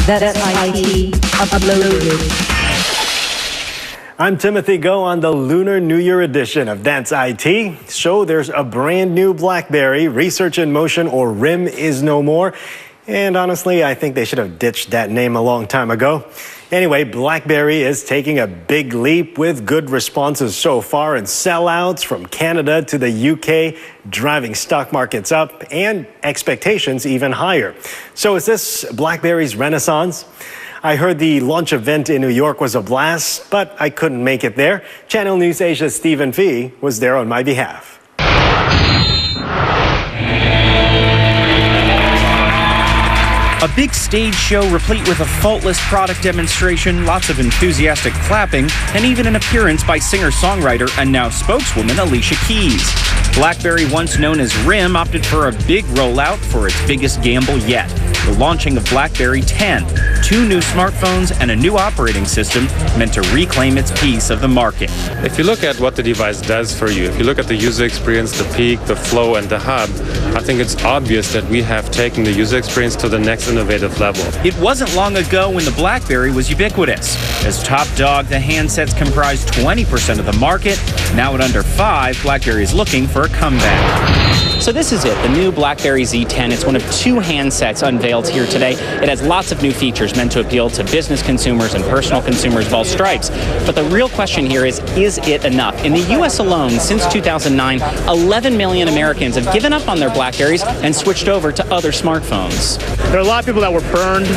That's IT Uploaded. I'm Timothy Go on the Lunar New Year edition of That's IT. So there's a brand new BlackBerry, Research in Motion, or RIM is no more. And honestly, I think they should have ditched that name a long time ago. Anyway, BlackBerry is taking a big leap with good responses so far and sellouts from Canada to the UK, driving stock markets up and expectations even higher. So is this BlackBerry's renaissance? I heard the launch event in New York was a blast, but I couldn't make it there. Channel News Asia's Stephen Fee was there on my behalf. A big stage show replete with a faultless product demonstration, lots of enthusiastic clapping, and even an appearance by singer-songwriter and now spokeswoman Alicia Keys. BlackBerry, once known as RIM, opted for a big rollout for its biggest gamble yet, the launching of BlackBerry 10, 2 new smartphones and a new operating system meant to reclaim its piece of the market. If you look at what the device does for you, if you look at the user experience, the peak, the flow, and the hub, I think it's obvious that we have taken the user experience to the next innovative level. It wasn't long ago when the BlackBerry was ubiquitous. As top dog, the handsets comprised 20% of the market. Now at under 5%, BlackBerry is looking for a comeback. So this is it, the new BlackBerry Z10. It's one of 2 handsets unveiled here today. It has lots of new features meant to appeal to business consumers and personal consumers of all stripes. But the real question here is it enough? In the U.S. alone, since 2009, 11 million Americans have given up on their BlackBerries and switched over to other smartphones. There are a lot of people that were burned,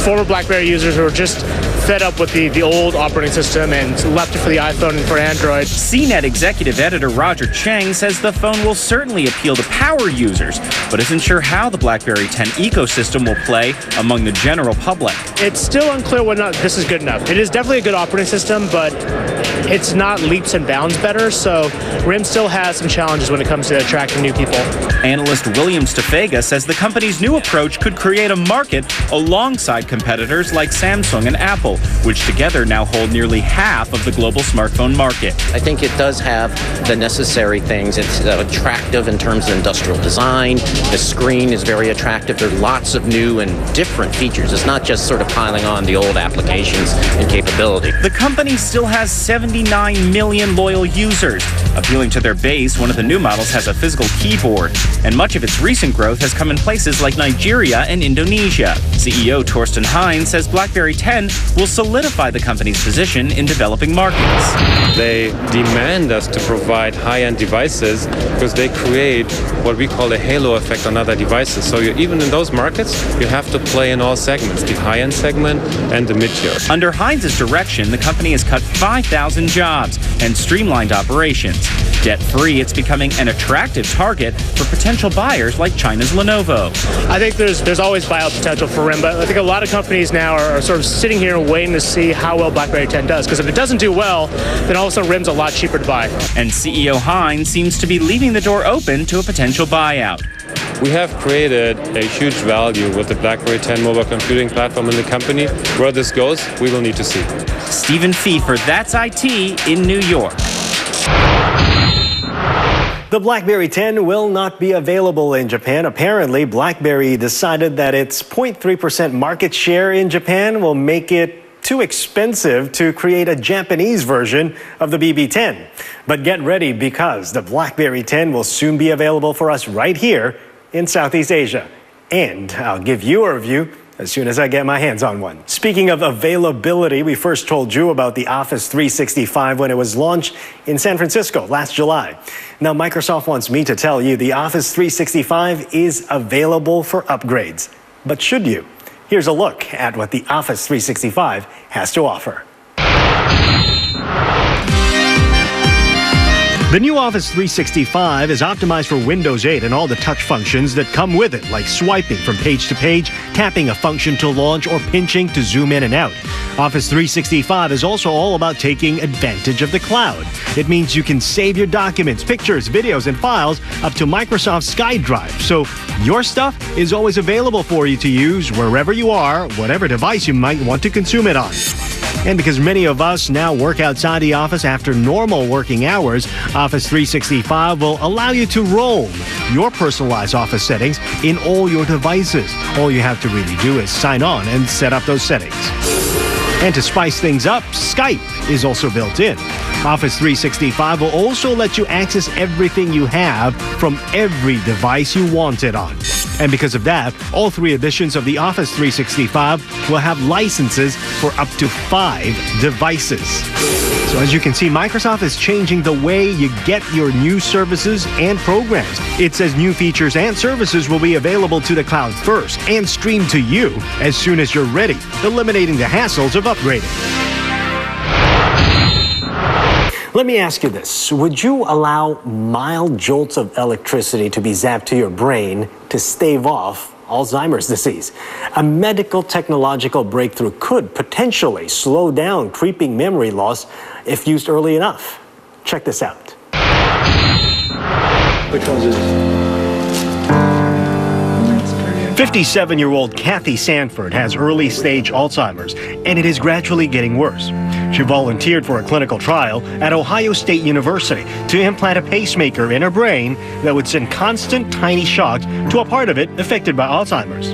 former BlackBerry users who were just fed up with the old operating system and left it for the iPhone and for Android. CNET executive editor Roger Chang says the phone will certainly appeal to power users, but isn't sure how the BlackBerry 10 ecosystem will play among the general public. It's still unclear whether or not this is good enough. It is definitely a good operating system, but it's not leaps and bounds better, so RIM still has some challenges when it comes to attracting new people. Analyst William Stefega says the company's new approach could create a market alongside competitors like Samsung and Apple, which together now hold nearly half of the global smartphone market. I think it does have the necessary things. It's attractive in terms of industrial design. The screen is very attractive. There are lots of new and different features. It's not just sort of piling on the old applications and capability. The company still has 79 million loyal users. Appealing to their base, one of the new models has a physical keyboard, and much of its recent growth has come in places like Nigeria and Indonesia. CEO Torsten Heinz says BlackBerry 10 will solidify the company's position in developing markets. They demand us to provide high-end devices because they create what we call a halo effect on other devices. So even in those markets, you have to play in all segments, the high-end segment and the mid-tier. Under Heinz's direction, the company has cut 5,000 jobs and streamlined operations. Debt-free, it's becoming an attractive target for potential buyers like China's Lenovo. I think there's always buyout potential for RIM, but I think a lot of companies now are sort of sitting here waiting to see how well BlackBerry 10 does, because if it doesn't do well, then all of a sudden RIM's a lot cheaper to buy. And CEO Heinz seems to be leaving the door open to a potential buyout. We have created a huge value with the BlackBerry 10 mobile computing platform in the company. Where this goes, we will need to see. Stephen Fee for That's IT in New York. The BlackBerry 10 will not be available in Japan. Apparently, BlackBerry decided that its 0.3% market share in Japan will make it too expensive to create a Japanese version of the BB10. But get ready, because the BlackBerry 10 will soon be available for us right here in Southeast Asia. And I'll give you a review as soon as I get my hands on one. Speaking of availability, we first told you about the Office 365 when it was launched in San Francisco last July. Now, Microsoft wants me to tell you the Office 365 is available for upgrades. But should you? Here's a look at what the Office 365 has to offer. The new Office 365 is optimized for Windows 8 and all the touch functions that come with it, like swiping from page to page, tapping a function to launch, or pinching to zoom in and out. Office 365 is also all about taking advantage of the cloud. It means you can save your documents, pictures, videos, and files up to Microsoft SkyDrive, so your stuff is always available for you to use wherever you are, whatever device you might want to consume it on. And because many of us now work outside the office after normal working hours, Office 365 will allow you to roam your personalized office settings in all your devices. All you have to really do is sign on and set up those settings. And to spice things up, Skype is also built in. Office 365 will also let you access everything you have from every device you want it on. And because of that, all 3 editions of the Office 365 will have licenses for up to 5 devices. So as you can see, Microsoft is changing the way you get your new services and programs. It says new features and services will be available to the cloud first and streamed to you as soon as you're ready, eliminating the hassles of upgrading. Let me ask you this. Would you allow mild jolts of electricity to be zapped to your brain to stave off Alzheimer's disease? A medical technological breakthrough could potentially slow down creeping memory loss if used early enough. Check this out. Which one's this? 57-year-old Kathy Sanford has early-stage Alzheimer's, and it is gradually getting worse. She volunteered for a clinical trial at Ohio State University to implant a pacemaker in her brain that would send constant tiny shocks to a part of it affected by Alzheimer's.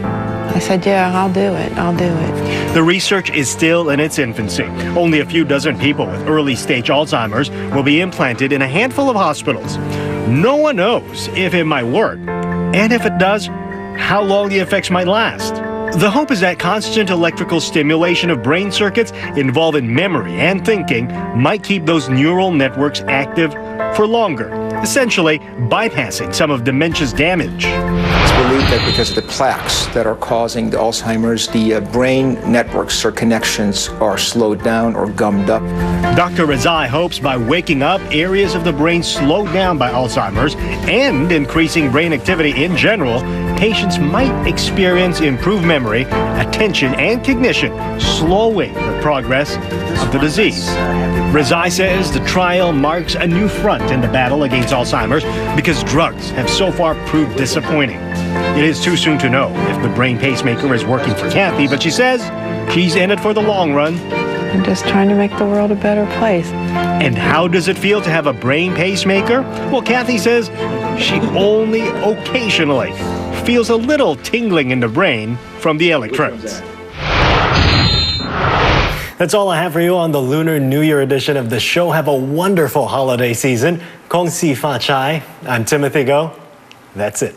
I said, yeah, I'll do it. I'll do it. The research is still in its infancy. Only a few dozen people with early-stage Alzheimer's will be implanted in a handful of hospitals. No one knows if it might work, and if it does, how long the effects might last. The hope is that constant electrical stimulation of brain circuits involved in memory and thinking might keep those neural networks active for longer, essentially bypassing some of dementia's damage. It's believed that because of the plaques that are causing the Alzheimer's, the brain networks or connections are slowed down or gummed up. Dr. Rezai hopes by waking up areas of the brain slowed down by Alzheimer's and increasing brain activity in general, patients might experience improved memory, attention, and cognition, slowing the progress of the disease. Rezai says the trial marks a new front in the battle against Alzheimer's because drugs have so far proved disappointing. It is too soon to know if the brain pacemaker is working for Kathy, but she says she's in it for the long run. I'm just trying to make the world a better place. And how does it feel to have a brain pacemaker? Well, Kathy says she only occasionally feels a little tingling in the brain from the electrodes. That's all I have for you on the Lunar New Year edition of the show. Have a wonderful holiday season. Kong Si Fa Chai. I'm Timothy Go. That's it.